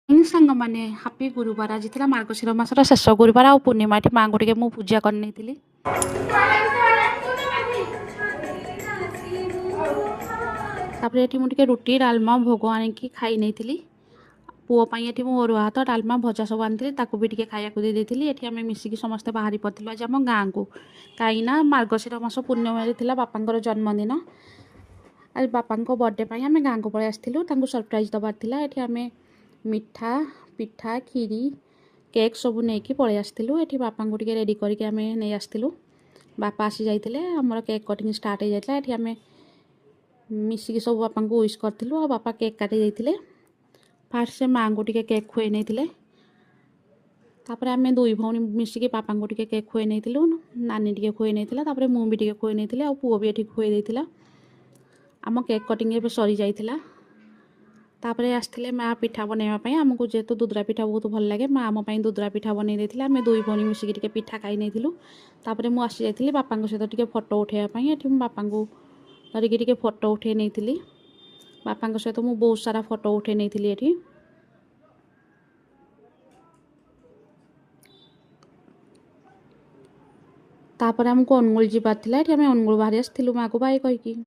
ସାଙ୍ଗ ମାନେ ହାପି ଗୁରୁବାର ଆଜି ଥିଲା ମାର୍ଗଶିର ମାସର ଶେଷ ଗୁରୁବାର ଆଉ ପୂର୍ଣ୍ଣିମା ଏଠି ମାଆଙ୍କୁ ଟିକେ ମୁଁ ପୂଜା କରିନେଇଥିଲି। ତାପରେ ଏଠି ମୁଁ ଟିକେ ରୁଟି ଡାଲମା ଭୋଗ ଆଣିକି ଖାଇ ନେଇଥିଲି। ପୁଅ ପାଇଁ ଏଠି ମୁଁ ଅରୁଆ ଭାତ ଡାଲମା ଭଜା ସବୁ ଆଣିଥିଲି ତାକୁ ବି ଟିକେ ଖାଇବାକୁ ଦେଇଥିଲି। ଏଠି ଆମେ ମିଶିକି ସମସ୍ତେ ବାହାରି ପଡ଼ିଥିଲୁ ଆଜି ଆମ ଗାଁକୁ, କାହିଁକିନା ମାର୍ଗଶିର ମାସ ପୂର୍ଣ୍ଣିମାରେ ଥିଲା ବାପାଙ୍କର ଜନ୍ମଦିନ। ଆଜି ବାପାଙ୍କ ବର୍ଥଡେ ପାଇଁ ଆମେ ଗାଁକୁ ପଳେଇ ଆସିଥିଲୁ, ତାଙ୍କୁ ସରପ୍ରାଇଜ୍ ଦେବାର ଥିଲା। ଏଠି ଆମେ ମିଠା ପିଠା କ୍ଷୀରି କେକ୍ ସବୁ ନେଇକି ପଳେଇ ଆସିଥିଲୁ। ଏଠି ବାପାଙ୍କୁ ଟିକେ ରେଡ଼ି କରିକି ଆମେ ନେଇ ଆସିଥିଲୁ। ବାପା ଆସି ଯାଇଥିଲେ, ଆମର କେକ୍ କଟିଂ ଷ୍ଟାର୍ଟ ହେଇଯାଇଥିଲା। ଏଠି ଆମେ ମିଶିକି ସବୁ ବାପାଙ୍କୁ ୱିଶ୍ କରିଥିଲୁ ଆଉ ବାପା କେକ୍ କାଟି ଦେଇଥିଲେ। ଫାର୍ଷ୍ଟ ସେ ମାଆଙ୍କୁ ଟିକେ କେକ୍ ଖୁଆଇ ନେଇଥିଲେ, ତାପରେ ଆମେ ଦୁଇ ଭଉଣୀ ମିଶିକି ବାପାଙ୍କୁ ଟିକେ କେକ୍ ଖୁଆଇ ନେଇଥିଲୁ। ନାନୀ ଟିକେ ଖୁଆଇ ନେଇଥିଲା, ତାପରେ ମୁଁ ବି ଟିକେ ଖୁଆଇ ନେଇଥିଲି ଆଉ ପୁଅ ବି ଏଠି ଖୁଆଇ ଦେଇଥିଲା। ଆମ କେକ୍ କଟିଂ ଏବେ ସରିଯାଇଥିଲା। ତାପରେ ଆସିଥିଲେ ମାଆ ପିଠା ବନେଇବା ପାଇଁ, ଆମକୁ ଯେହେତୁ ଦୁଦୁରା ପିଠା ବହୁତ ଭଲ ଲାଗେ ମାଆ ଆମ ପାଇଁ ଦୁଦୁରା ପିଠା ବନେଇ ଦେଇଥିଲେ। ଆମେ ଦୁଇ ଭଉଣୀ ମିଶିକି ଟିକେ ପିଠା ଖାଇ ନେଇଥିଲୁ। ତାପରେ ମୁଁ ଆସିଯାଇଥିଲି ବାପାଙ୍କ ସହିତ ଟିକେ ଫଟୋ ଉଠାଇବା ପାଇଁ। ଏଠି ମୁଁ ବାପାଙ୍କୁ ଧରିକି ଟିକେ ଫଟୋ ଉଠାଇ ନେଇଥିଲି। ବାପାଙ୍କ ସହିତ ମୁଁ ବହୁତ ସାରା ଫଟୋ ଉଠାଇ ନେଇଥିଲି ଏଠି। ତାପରେ ଆମକୁ ଅନୁଗୁଳ ଯିବାର ଥିଲା, ଏଠି ଆମେ ଅନୁଗୁଳ ବାହାରି ଆସିଥିଲୁ ମାଆକୁ ବାଏ କହିକି।